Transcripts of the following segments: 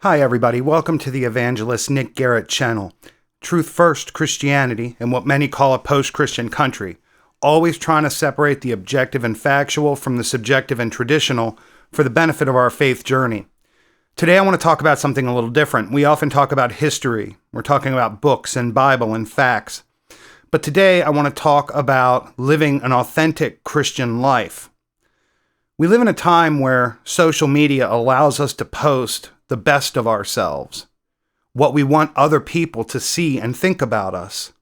Hi everybody, welcome to the Evangelist Garrett channel. Truth first Christianity in what many call a post-Christian country, always trying to separate the objective and factual from the subjective and traditional for the benefit of our faith journey. Today I want to talk about something a little different. We often talk about history. We're talking about books and Bible and facts. But today I want to talk about living an authentic Christian life. We live in a time where social media allows us to post the best of ourselves, what we want other people to see and think about us.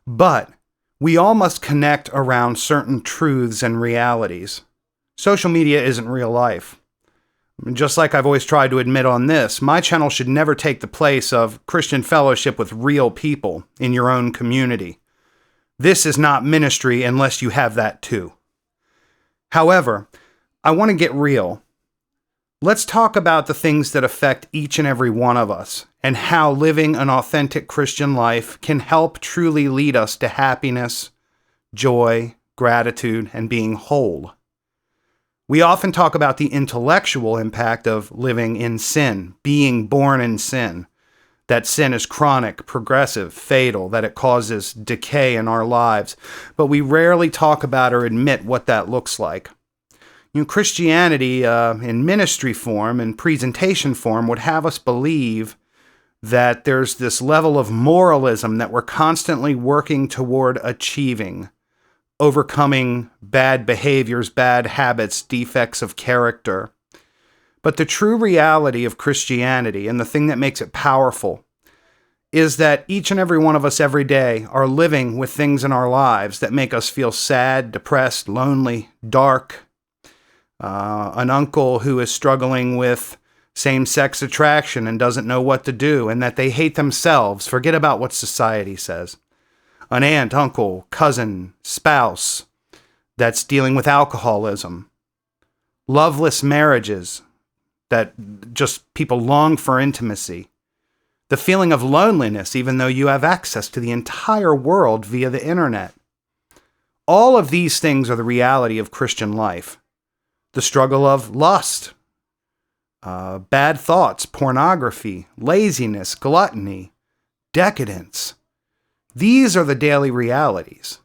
But we all must connect around certain truths and realities. Social media isn't real life. Just like I've always tried to admit on this, my channel should never take the place of Christian fellowship with real people in your own community. This is not ministry unless you have that too. However, I want to get real. Let's talk about the things that affect each and every one of us and how living an authentic Christian life can help truly lead us to happiness, joy, gratitude, and being whole. We often talk about the intellectual impact of living in sin, being born in sin, that sin is chronic, progressive, fatal, that it causes decay in our lives, but we rarely talk about or admit what that looks like. Christianity in ministry form and presentation form would have us believe that there's this level of moralism that we're constantly working toward achieving, overcoming bad behaviors, bad habits, defects of character. But the true reality of Christianity, and the thing that makes it powerful, is that each and every one of us every day are living with things in our lives that make us feel sad, depressed, lonely, dark. An uncle who is struggling with same-sex attraction and doesn't know what to do, and that they hate themselves. Forget about what society says. An aunt, uncle, cousin, spouse that's dealing with alcoholism. Loveless marriages that just people long for intimacy. The feeling of loneliness even though you have access to the entire world via the internet. All of these things are the reality of Christian life. The struggle of lust, bad thoughts, pornography, laziness, gluttony, decadence. These are the daily realities.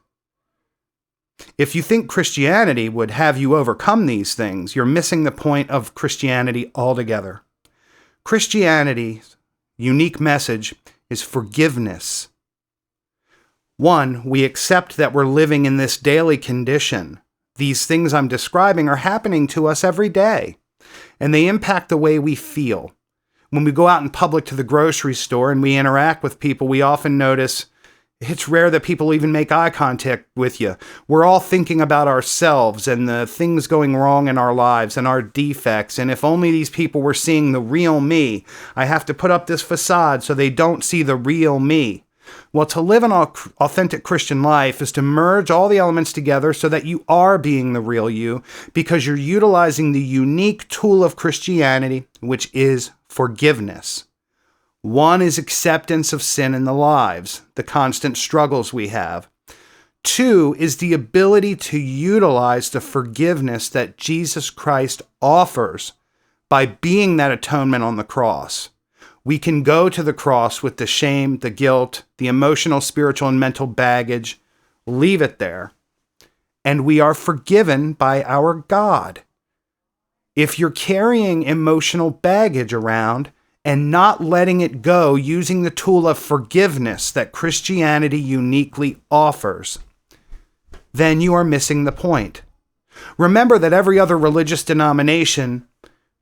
If you think Christianity would have you overcome these things, you're missing the point of Christianity altogether. Christianity's unique message is forgiveness. One, we accept that we're living in this daily condition. These things I'm describing are happening to us every day, and they impact the way we feel. When we go out in public to the grocery store and we interact with people, we often notice it's rare that people even make eye contact with you. We're all thinking about ourselves and the things going wrong in our lives and our defects, and if only these people were seeing the real me. I have to put up this facade so they don't see the real me. Well, to live an authentic Christian life is to merge all the elements together so that you are being the real you, because you're utilizing the unique tool of Christianity, which is forgiveness. One is acceptance of sin in the lives, the constant struggles we have. Two is the ability to utilize the forgiveness that Jesus Christ offers by being that atonement on the cross. We can go to the cross with the shame, the guilt, the emotional, spiritual, and mental baggage, leave it there, and we are forgiven by our God. If you're carrying emotional baggage around and not letting it go using the tool of forgiveness that Christianity uniquely offers, then you are missing the point. Remember that every other religious denomination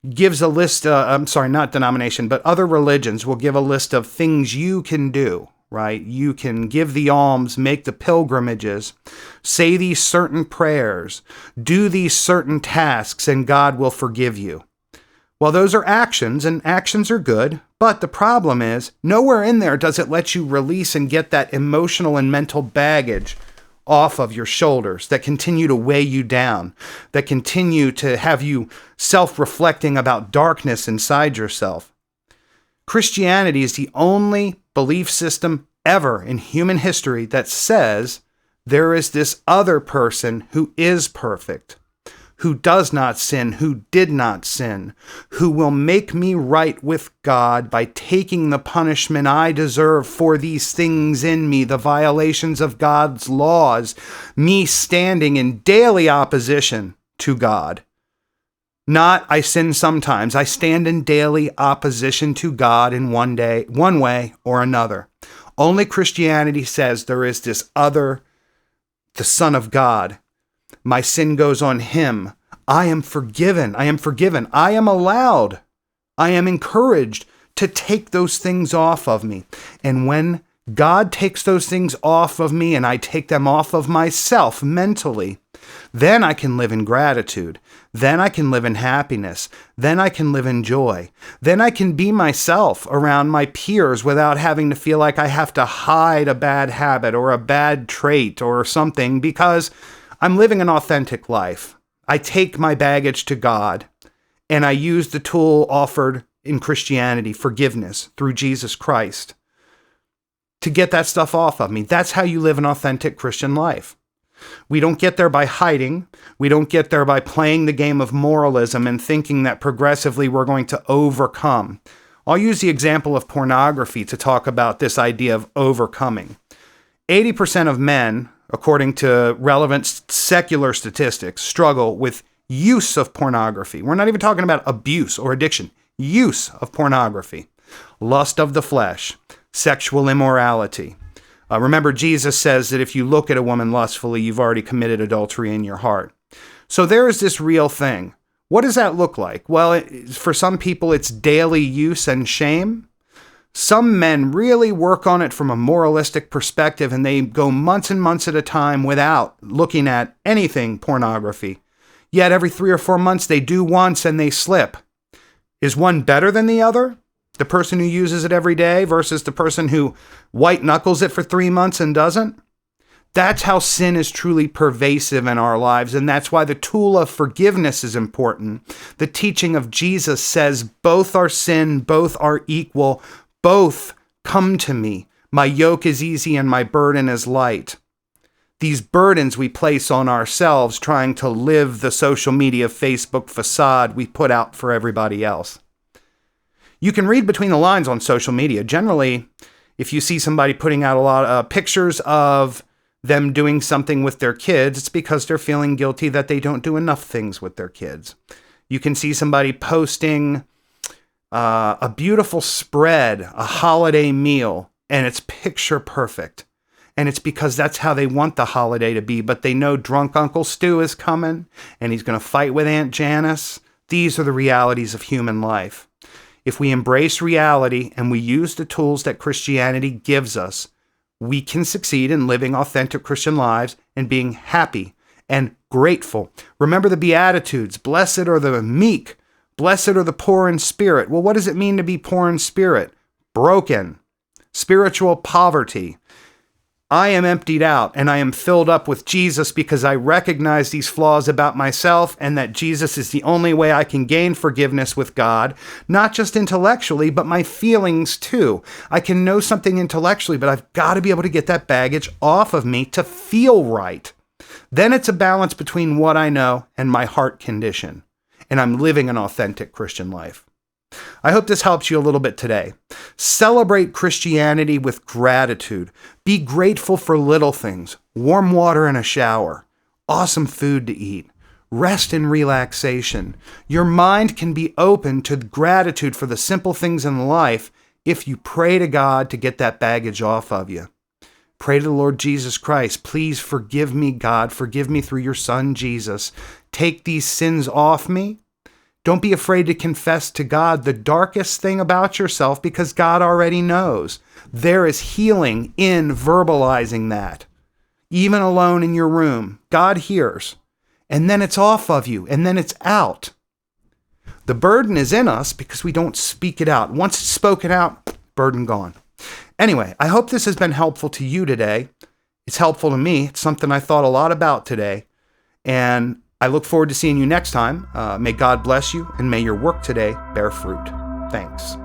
gives a list, not denomination, but other religions will give a list of things you can do, right? You can give the alms, make the pilgrimages, say these certain prayers, do these certain tasks, and God will forgive you. Well, those are actions, and actions are good, but the problem is, nowhere in there does it let you release and get that emotional and mental baggage off of your shoulders that continue to weigh you down, that continue to have you self-reflecting about darkness inside yourself. Christianity is the only belief system ever in human history that says there is this other person who is perfect, who does not sin, who did not sin, who will make me right with God by taking the punishment I deserve for these things in me, the violations of God's laws, me standing in daily opposition to God. Not I sin sometimes. I stand in daily opposition to God in one way or another. Only Christianity says there is this other, the Son of God. My sin goes on him. I am forgiven. I am forgiven. I am allowed. I am encouraged to take those things off of me. And when God takes those things off of me and I take them off of myself mentally, then I can live in gratitude. Then I can live in happiness. Then I can live in joy. Then I can be myself around my peers without having to feel like I have to hide a bad habit or a bad trait or something, because I'm living an authentic life. I take my baggage to God and I use the tool offered in Christianity, forgiveness through Jesus Christ, to get that stuff off of me. That's how you live an authentic Christian life. We don't get there by hiding. We don't get there by playing the game of moralism and thinking that progressively we're going to overcome. I'll use the example of pornography to talk about this idea of overcoming. 80% of men, according to relevant secular statistics, struggle with use of pornography. We're not even talking about abuse or addiction. Use of pornography. Lust of the flesh. Sexual immorality. Remember, Jesus says that if you look at a woman lustfully, you've already committed adultery in your heart. So there is this real thing. What does that look like? Well, for some people, it's daily use and shame. Some men really work on it from a moralistic perspective, and they go months and months at a time without looking at anything pornography. Yet every 3 or 4 months, they do once and they slip. Is one better than the other? The person who uses it every day versus the person who white knuckles it for 3 months and doesn't? That's how sin is truly pervasive in our lives, and that's why the tool of forgiveness is important. The teaching of Jesus says both are sin, both are equal, both come to me. My yoke is easy and my burden is light. These burdens we place on ourselves trying to live the social media Facebook facade we put out for everybody else. You can read between the lines on social media. Generally, if you see somebody putting out a lot of pictures of them doing something with their kids, it's because they're feeling guilty that they don't do enough things with their kids. You can see somebody posting a beautiful spread, a holiday meal, and it's picture perfect. And it's because that's how they want the holiday to be, but they know drunk Uncle Stu is coming, and he's going to fight with Aunt Janice. These are the realities of human life. If we embrace reality and we use the tools that Christianity gives us, we can succeed in living authentic Christian lives and being happy and grateful. Remember the Beatitudes. Blessed are the meek. Blessed are the poor in spirit. Well, what does it mean to be poor in spirit? Broken. Spiritual poverty. I am emptied out and I am filled up with Jesus because I recognize these flaws about myself and that Jesus is the only way I can gain forgiveness with God, not just intellectually, but my feelings too. I can know something intellectually, but I've got to be able to get that baggage off of me to feel right. Then it's a balance between what I know and my heart condition, and I'm living an authentic Christian life. I hope this helps you a little bit today. Celebrate Christianity with gratitude. Be grateful for little things, warm water and a shower, awesome food to eat, rest and relaxation. Your mind can be open to gratitude for the simple things in life if you pray to God to get that baggage off of you. Pray to the Lord Jesus Christ. Please forgive me, God. Forgive me through your Son, Jesus. Take these sins off me. Don't be afraid to confess to God the darkest thing about yourself because God already knows. There is healing in verbalizing that. Even alone in your room, God hears. And then it's off of you, and then it's out. The burden is in us because we don't speak it out. Once it's spoken out, burden gone. Anyway, I hope this has been helpful to you today. It's helpful to me. It's something I thought a lot about today. And I look forward to seeing you next time. May God bless you, and may your work today bear fruit. Thanks.